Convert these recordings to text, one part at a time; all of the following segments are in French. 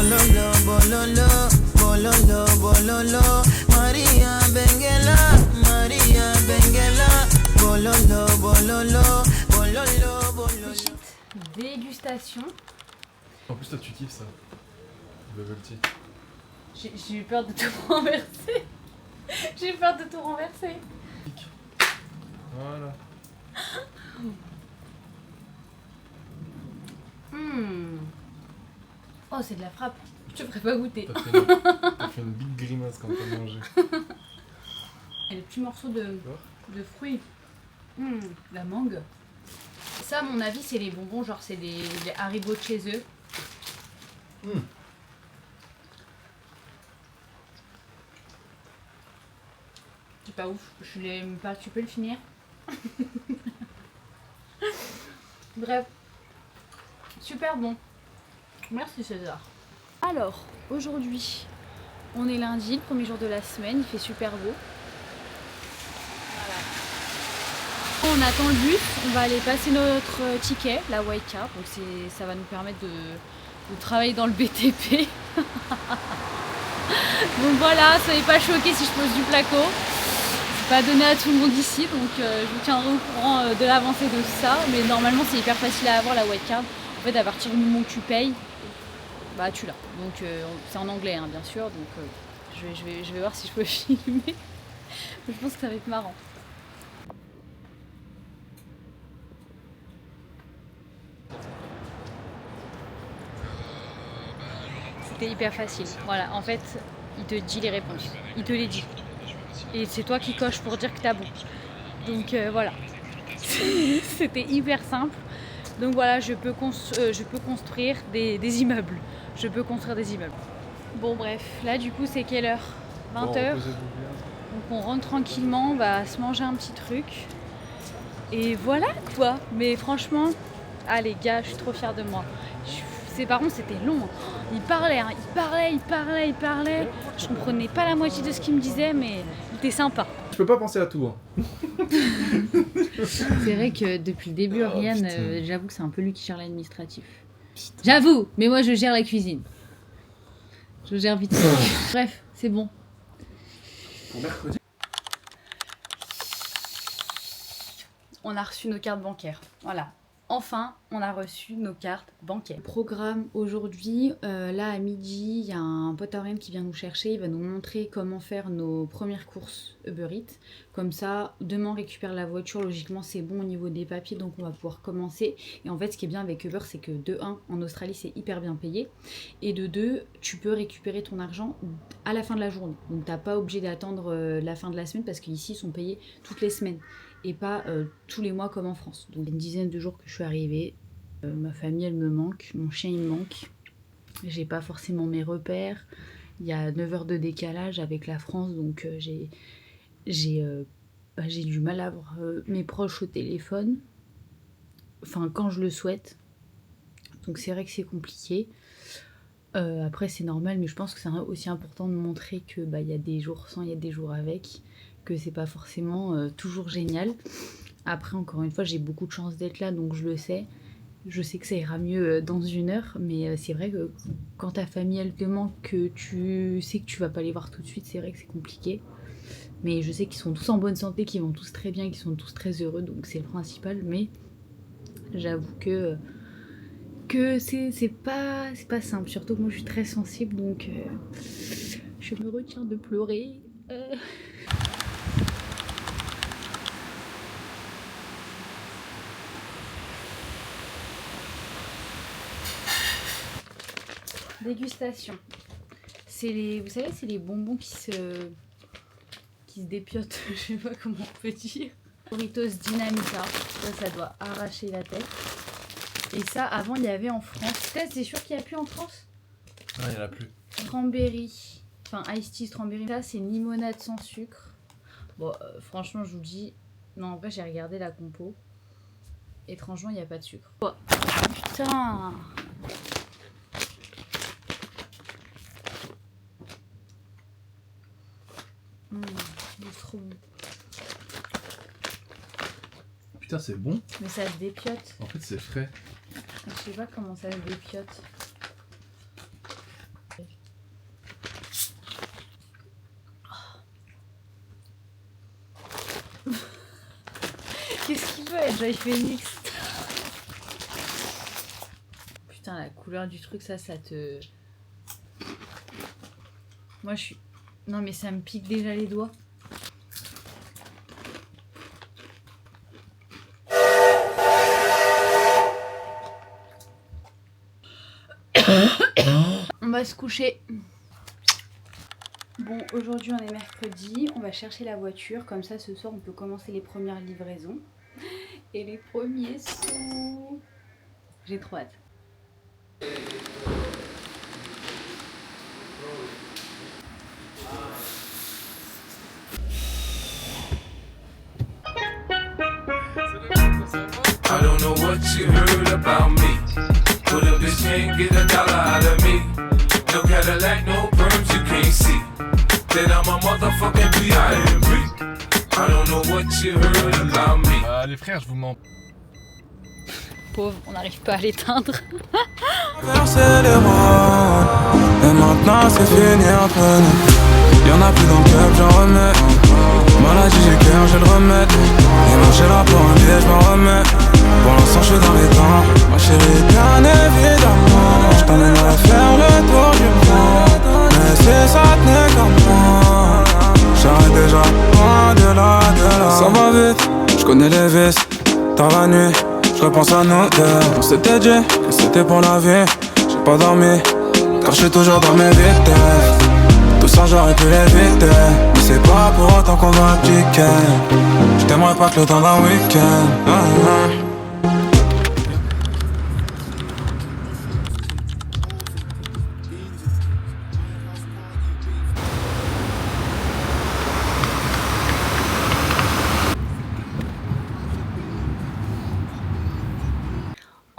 Bololo, bololo, bololo, bololo. Maria Benguela, Maria Benguela. Bololo, bololo, bololo, bololo. Petite dégustation. En plus, toi, tu kiffes ça. Bubble tea. J'ai eu peur de tout renverser. J'ai eu peur de tout renverser. Voilà. Oh, c'est de la frappe. Je te ferais pas goûter. T'as fait une big grimace quand t'as mangé. Et les petits morceaux de fruits. La mangue. Ça, à mon avis, c'est les bonbons, genre c'est les Haribo de chez eux. C'est pas ouf. Je l'ai même pas. Tu peux le finir. Bref. Super bon. Merci César. Alors, aujourd'hui, on est lundi, le premier jour de la semaine. Il fait super beau. On attend le bus, on va aller passer notre ticket, la YK, donc ça va nous permettre de travailler dans le BTP. Donc voilà, soyez pas choqués si je pose du placo. C'est pas donné à tout le monde ici, donc je vous tiendrai au courant de l'avancée de ça. Mais normalement c'est hyper facile à avoir la YK. En fait à partir du moment où tu payes, bah tu l'as. Donc c'est en anglais hein, bien sûr, donc je vais voir si je peux filmer. Je pense que ça va être marrant. C'était hyper facile. Voilà, en fait, il te dit les réponses. Il te les dit. Et c'est toi qui coches pour dire que t'as bon. Donc voilà. C'était hyper simple. Donc voilà, je peux construire des immeubles. Je peux construire des immeubles. Bon bref, là du coup c'est quelle heure? 20h. Donc on rentre tranquillement, on va se manger un petit truc. Et voilà quoi. Mais franchement, ah les gars, je suis trop fière de moi. Par contre c'était long, il parlait, il parlait, je comprenais pas la moitié de ce qu'il me disait mais il était sympa. Je peux pas penser à tout hein. C'est vrai que depuis le début Oriane, j'avoue que c'est un peu lui qui gère l'administratif. J'avoue, mais moi je gère la cuisine. Je gère vite. Bref, c'est bon. Pour mercredi. On a reçu nos cartes bancaires, voilà. Enfin, on a reçu nos cartes bancaires. Programme aujourd'hui, là à midi, il y a un pote à Oriane qui vient nous chercher. Il va nous montrer comment faire nos premières courses Uber Eats. Comme ça, demain on récupère la voiture. Logiquement, c'est bon au niveau des papiers, donc on va pouvoir commencer. Et en fait, ce qui est bien avec Uber, c'est que de 1, en Australie, c'est hyper bien payé. Et de 2, tu peux récupérer ton argent à la fin de la journée. Donc t'as pas obligé d'attendre la fin de la semaine parce qu'ici, ils sont payés toutes les semaines. Et pas tous les mois comme en France. Donc une dizaine de jours que je suis arrivée, ma famille elle me manque, mon chien il me manque, j'ai pas forcément mes repères, il y a 9 heures de décalage avec la France donc j'ai du mal à avoir mes proches au téléphone, enfin quand je le souhaite, donc c'est vrai que c'est compliqué. Après c'est normal mais je pense que c'est aussi important de montrer que y a des jours sans, il y a des jours avec, que c'est pas forcément toujours génial. Après encore une fois j'ai beaucoup de chance d'être là donc je le sais. Je sais que ça ira mieux dans 1 heure mais c'est vrai que quand ta famille elle te manque, que tu sais que tu vas pas les voir tout de suite, c'est vrai que c'est compliqué. Mais je sais qu'ils sont tous en bonne santé, qu'ils vont tous très bien, qu'ils sont tous très heureux donc c'est le principal. Mais j'avoue que c'est pas simple, surtout que moi je suis très sensible donc je me retiens de pleurer. Dégustation. Vous savez, c'est les bonbons qui se dépiotent, je sais pas comment on peut dire. Doritos Dynamita, ça doit arracher la tête. Et ça, avant, il y avait en France. C'est sûr qu'il n'y a plus en France? Ah, il n'y en a plus. Strawberry, enfin Ice Tea Strawberry. Ça, c'est une limonade sans sucre. Bon, franchement, je vous dis... Non, en vrai, j'ai regardé la compo. Étrangement, il n'y a pas de sucre. Oh, putain! C'est trop bon. Putain, c'est bon. Mais ça se dépiote. En fait, c'est frais. Je sais pas comment ça se dépiote. Joy Phoenix. Putain, la couleur du truc, ça te... Moi, je suis... Non, mais ça me pique déjà les doigts. On va se coucher. Bon, aujourd'hui on est mercredi, on va chercher la voiture, comme ça ce soir on peut commencer les premières livraisons. Et les premiers sous... J'ai trop hâte. I don't know what you heard about me. But a bitch can't get a dollar out of me. No Cadillac, no perms, you can't see. Then I'm a motherfucking B.I.M.B. I don't know what you heard about me. Les frères, je vous mens. Pauvre, on n'arrive pas à l'éteindre. Verser les rôles, et maintenant c'est fini entre nous. Y'en a plus dans le club, j'en remets. Maladie, j'ai le cœur, j'ai le remède. Et marcher là pour un billet, je m'en remets. Pour l'instant, je suis dans les temps. Ma chérie, bien évidemment. Je t'emmènerai faire le tour du monde. Mais si ça tenait comme moi, j'arrête déjà loin de là. Ça va vite, je connais les vices. Dans la nuit, je repense à nous deux. On s'était dit que c'était pour la vie. J'ai pas dormi, car je suis toujours dans mes vitesses. Tout ça j'aurais pu l'éviter, mais c'est pas pour autant qu'on va appliquer. Je t'aimerais pas que le temps d'un week-end.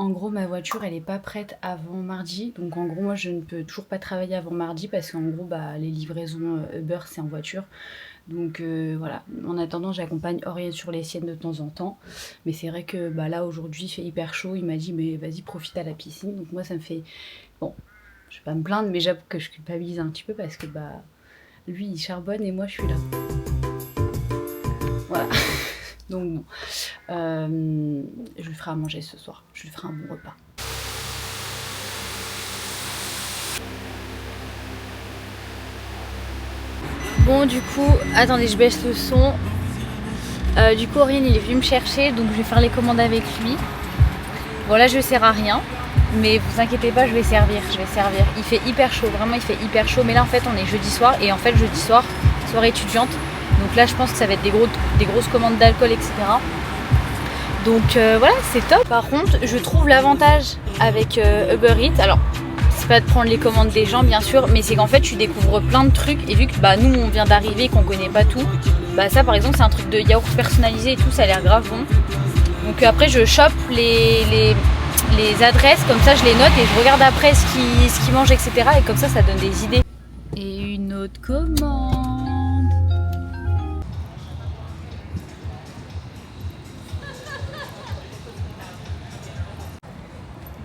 En gros, ma voiture, elle est pas prête avant mardi. Donc en gros, moi, je ne peux toujours pas travailler avant mardi parce qu'en gros, les livraisons Uber, c'est en voiture. Donc voilà. En attendant, j'accompagne Oriane sur les siennes de temps en temps. Mais c'est vrai que là, aujourd'hui, il fait hyper chaud. Il m'a dit, mais vas-y, profite à la piscine. Donc moi, ça me fait... Bon, je vais pas me plaindre, mais j'avoue que je culpabilise un petit peu parce que lui, il charbonne et moi, je suis là. Voilà. Donc bon, je lui ferai à manger ce soir, je lui ferai un bon repas. Bon du coup, attendez, je baisse le son. Du coup Oriane il est venu me chercher, donc je vais faire les commandes avec lui. Bon là je sers à rien, mais vous inquiétez pas, je vais servir. Il fait hyper chaud, vraiment il fait hyper chaud, mais là en fait on est jeudi soir, et en fait jeudi soir, soirée étudiante. Donc là je pense que ça va être des grosses commandes d'alcool, etc. Donc voilà, c'est top. Par contre, je trouve l'avantage avec Uber Eats, alors c'est pas de prendre les commandes des gens bien sûr, mais c'est qu'en fait tu découvres plein de trucs, et vu que nous on vient d'arriver, qu'on connaît pas tout, ça par exemple c'est un truc de yaourt personnalisé et tout, ça a l'air grave bon. Donc après je chope les adresses, comme ça je les note et je regarde après ce qu'ils mangent, etc. Et comme ça donne des idées. Et une autre commande.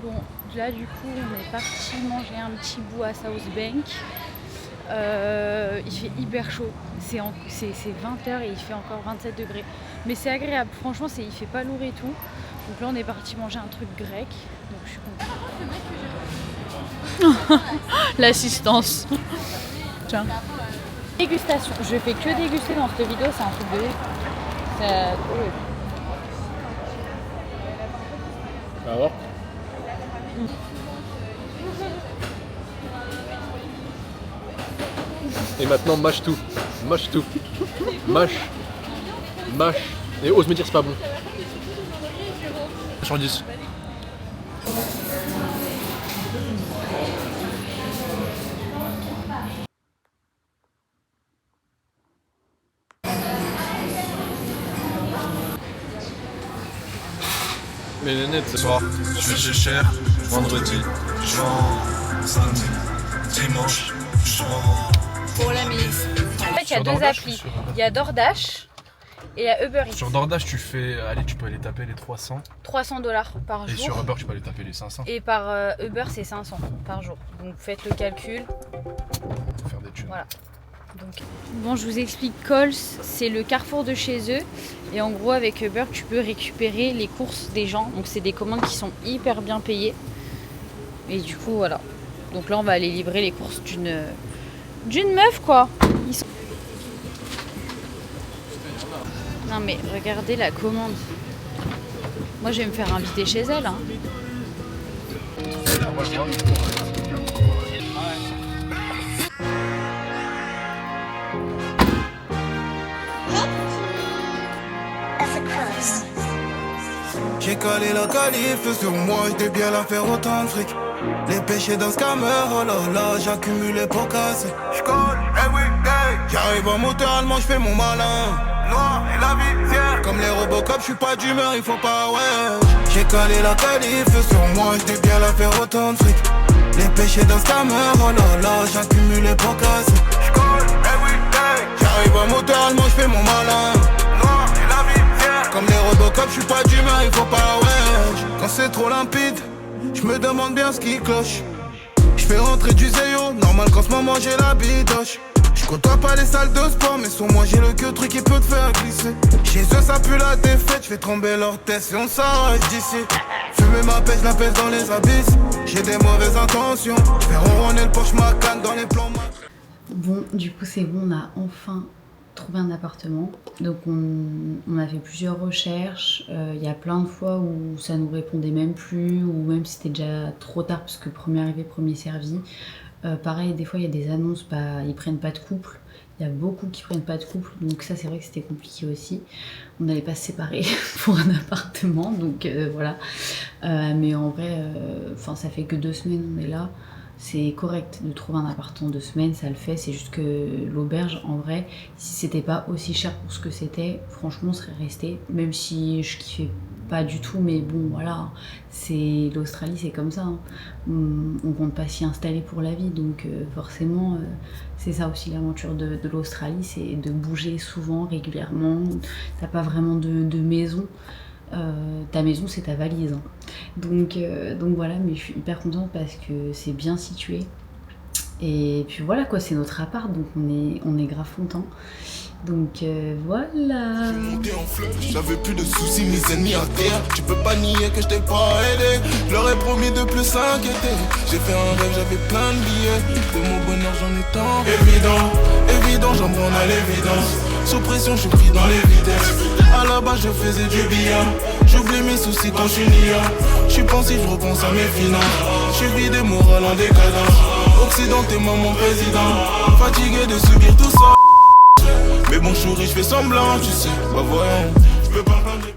Bon, là du coup on est parti manger un petit bout à South Bank. Il fait hyper chaud, c'est 20h et il fait encore 27 degrés. Mais c'est agréable, franchement il fait pas lourd et tout. Donc là on est parti manger un truc grec, donc je suis contente. L'assistance. Tiens. Dégustation, je fais que déguster dans cette vidéo, c'est un truc de ouf. C'est cool. Alors Et maintenant, mâche tout. Mâche tout. Mâche. Et ose me dire c'est pas bon. Sur 10. Mais les nets, ce soir, Je vais chez Cher, vendredi, je vends samedi, dimanche, je vends. Pour la mise. En fait, il y a deux applis. Il y a DoorDash et il y a Uber Eats. Sur DoorDash, tu peux aller taper les 300. $300 par Et jour. sur Uber, tu peux aller taper les 500. Et par Uber, c'est 500 par jour. Donc faites le calcul. Faut faire des thunes. Voilà. Donc, bon, je vous explique, Coles, c'est le carrefour de chez eux. Et en gros, avec Uber, tu peux récupérer les courses des gens. Donc, c'est des commandes qui sont hyper bien payées. Et du coup, voilà. Donc là, on va aller livrer les courses d'une meuf, quoi. Non, mais regardez la commande. Moi, je vais me faire inviter chez elle, hein. J'ai calé la calife sur moi, j'dais bien la faire autant de fric. Les péchés d'un scammer, oh là là, j'accumule les pots cassés. J'colle everyday. J'arrive en moteur allemand, j'fais mon malin. Noir et la vie fière. Comme les Robocop, j'suis pas d'humeur, il faut pas, ouais. J'ai calé la calife sur moi, j'dais bien la faire autant de fric. Les péchés d'un scammer, oh là là, j'accumule les pots cassés. J'colle everyday. J'arrive en moteur allemand, j'fais mon malin. Noir et la vie fière. Comme les Robocop, j'suis pas d'humeur, il faut pas, ouais. Quand c'est trop limpide, j'me demande bien ce qui cloche. J'fais rentrer du zéyo, normal qu'en ce moment j'ai la bidoche. J'côtoie pas les salles de sport, mais sur moi j'ai le que truc qui peut te faire glisser. Chez eux ça pue la défaite, j'fais trembler leur tête si on s'arrête d'ici. Fumer ma pêche, la pêche dans les abysses. J'ai des mauvaises intentions, j'fais ronronner le poche ma canne dans les plans. Bon, du coup c'est bon, on a enfin trouvé un appartement. Donc on a fait plusieurs recherches. Il y a plein de fois où ça nous répondait même plus, ou même c'était déjà trop tard parce que premier arrivé, premier servi. Pareil, des fois il y a des annonces, ils prennent pas de couple. Il y a beaucoup qui prennent pas de couple, donc ça c'est vrai que c'était compliqué aussi. On n'allait pas se séparer pour un appartement, donc voilà. Mais en vrai, ça fait que 2 semaines on est là. C'est correct de trouver un appartement 2 semaines, ça le fait. C'est juste que l'auberge, en vrai, si c'était pas aussi cher pour ce que c'était, franchement on serait resté. Même si je kiffais pas du tout, mais bon voilà, c'est l'Australie, c'est comme ça, hein. On compte pas s'y installer pour la vie, donc forcément c'est ça aussi l'aventure de l'Australie, c'est de bouger souvent, régulièrement. T'as pas vraiment de maison. Ta maison c'est ta valise, hein. Donc voilà, mais je suis hyper contente parce que c'est bien situé et puis voilà quoi, c'est notre appart, donc on est grave content. Donc voilà. Je suis monté en fleurs, j'avais plus de soucis, mes ennemis à terre. Tu peux pas nier que je t'ai pas aidé. Je leur ai promis de plus s'inquiéter. J'ai fait un rêve, j'avais plein de billets. De mon bonheur j'en ai tant. Évident, j'en prends à l'évidence. Sous pression, je suis pris dans les vitesses. À la base, je faisais du billard. J'oublie mes soucis quand je suis niant. Je suis pensif, je repense à mes finances. Je suis vidé, moral en décadence. Occident, t'es moi mon président. Fatigué de subir tout ça. Mais bon, je fais semblant, tu sais. Bah voyons, je peux pas parler.